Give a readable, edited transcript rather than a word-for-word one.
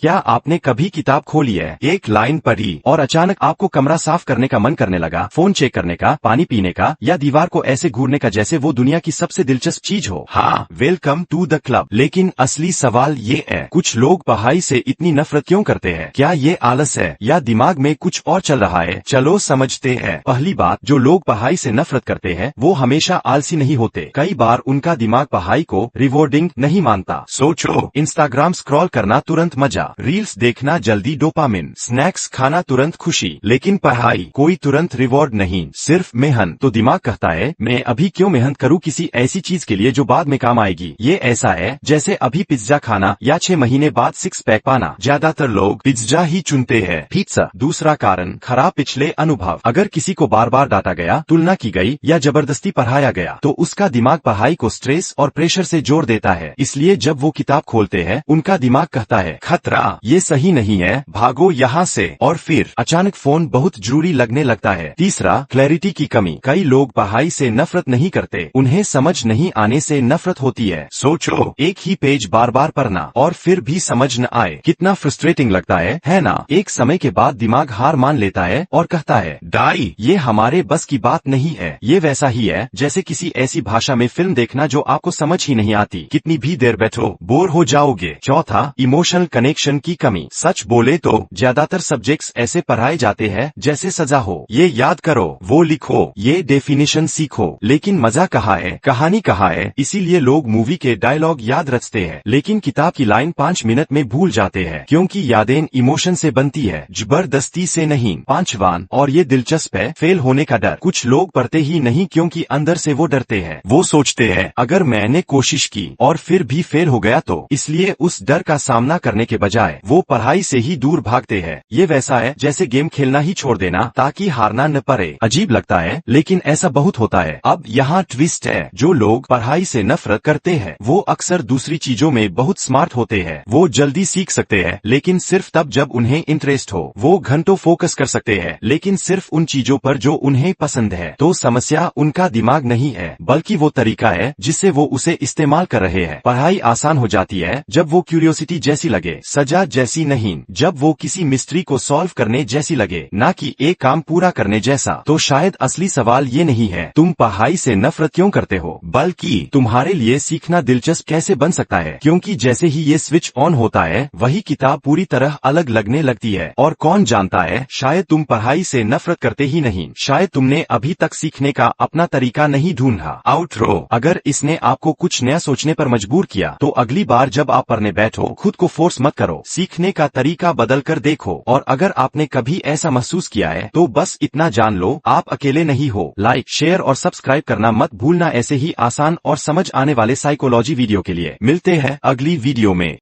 क्या आपने कभी किताब खोली है, एक लाइन पढ़ी और अचानक आपको कमरा साफ करने का मन करने लगा, फोन चेक करने का, पानी पीने का या दीवार को ऐसे घूरने का जैसे वो दुनिया की सबसे दिलचस्प चीज हो? हाँ, वेलकम टू द क्लब। लेकिन असली सवाल ये है, कुछ लोग पढ़ाई से इतनी नफरत क्यों करते हैं? क्या ये आलस है या दिमाग में कुछ और चल रहा है? चलो समझते हैं। पहली बात, जो लोग पढ़ाई से नफरत करते हैं वो हमेशा आलसी नहीं होते। कई बार उनका दिमाग पढ़ाई को रिवॉर्डिंग नहीं मानता। सोचो, इंस्टाग्राम स्क्रॉल करना तुरंत मजा, रील्स देखना जल्दी डोपामिन, स्नैक्स खाना तुरंत खुशी, लेकिन पढ़ाई कोई तुरंत रिवॉर्ड नहीं, सिर्फ मेहनत। तो दिमाग कहता है मैं अभी क्यों मेहनत करूं किसी ऐसी चीज के लिए जो बाद में काम आएगी। ये ऐसा है जैसे अभी पिज्जा खाना या 6 महीने बाद 6 पैक पाना। ज्यादातर लोग पिज्जा ही चुनते हैं। पिज्जा। दूसरा कारण, खराब पिछले अनुभव। अगर किसी को बार बार डांटा गया, तुलना की गई या जबरदस्ती पढ़ाया गया तो उसका दिमाग पढ़ाई को स्ट्रेस और प्रेशर से जोड़ देता है। इसलिए जब वो किताब खोलते हैं उनका दिमाग कहता है खतरा, ये सही नहीं है, भागो यहाँ से। और फिर अचानक फोन बहुत जरूरी लगने लगता है। तीसरा, क्लैरिटी की कमी। कई लोग पढ़ाई से नफरत नहीं करते, उन्हें समझ नहीं आने से नफरत होती है। सोचो, एक ही पेज बार बार पढ़ना और फिर भी समझ न आए, कितना फ्रस्ट्रेटिंग लगता है ना? एक समय के बाद दिमाग हार मान लेता है और कहता है डाई, ये हमारे बस की बात नहीं है। ये वैसा ही है जैसे किसी ऐसी भाषा में फिल्म देखना जो आपको समझ ही नहीं आती, कितनी भी देर बैठो बोर हो जाओगे। चौथा, इमोशनल कनेक्शन की कमी। सच बोले तो ज्यादातर सब्जेक्ट्स ऐसे पढ़ाए जाते हैं जैसे सजा हो, ये याद करो, वो लिखो, ये डेफिनेशन सीखो, लेकिन मजा कहाँ है, कहानी कहाँ है? इसीलिए लोग मूवी के डायलॉग याद रखते हैं लेकिन किताब की लाइन 5 मिनट में भूल जाते हैं, क्योंकि यादें इमोशन से बनती है, जबरदस्ती से नहीं। पांचवां, और ये दिलचस्प है, फेल होने का डर। कुछ लोग पढ़ते ही नहीं क्योंकि अंदर से वो डरते हैं। वो सोचते हैं अगर मैंने कोशिश की और फिर भी फेल हो गया तो, इसलिए उस डर का सामना करने के बजाय वो पढ़ाई से ही दूर भागते हैं। ये वैसा है जैसे गेम खेलना ही छोड़ देना ताकि हारना न पड़े। अजीब लगता है लेकिन ऐसा बहुत होता है। अब यहाँ ट्विस्ट है, जो लोग पढ़ाई से नफरत करते हैं वो अक्सर दूसरी चीजों में बहुत स्मार्ट होते हैं। वो जल्दी सीख सकते हैं लेकिन सिर्फ तब जब उन्हें इंटरेस्ट हो। वो घंटों फोकस कर सकते हैं लेकिन सिर्फ उन चीजों पर जो उन्हें पसंद है। तो समस्या उनका दिमाग नहीं है बल्कि वो तरीका है जिससे वो उसे इस्तेमाल कर रहे हैं। पढ़ाई आसान हो जाती है जब वो क्यूरियोसिटी जैसी लगे, सजा जैसी नहीं। जब वो किसी मिस्ट्री को सॉल्व करने जैसी लगे, ना कि एक काम पूरा करने जैसा। तो शायद असली सवाल ये नहीं है तुम पढ़ाई से नफरत क्यों करते हो, बल्कि तुम्हारे लिए सीखना दिलचस्प कैसे बन सकता है। क्योंकि जैसे ही ये स्विच ऑन होता है वही किताब पूरी तरह अलग लगने लगती है। और कौन जानता है, शायद तुम पढ़ाई से नफरत करते ही नहीं, शायद तुमने अभी तक सीखने का अपना तरीका नहीं ढूंढा। आउटरो। अगर इसने आपको कुछ नया सोचने पर मजबूर किया तो अगली बार जब आप पढ़ने बैठो खुद को फोर्स मत करो, सीखने का तरीका बदल कर देखो। और अगर आपने कभी ऐसा महसूस किया है तो बस इतना जान लो, आप अकेले नहीं हो। लाइक, शेयर और सब्सक्राइब करना मत भूलना। ऐसे ही आसान और समझ आने वाले साइकोलॉजी वीडियो के लिए मिलते हैं अगली वीडियो में।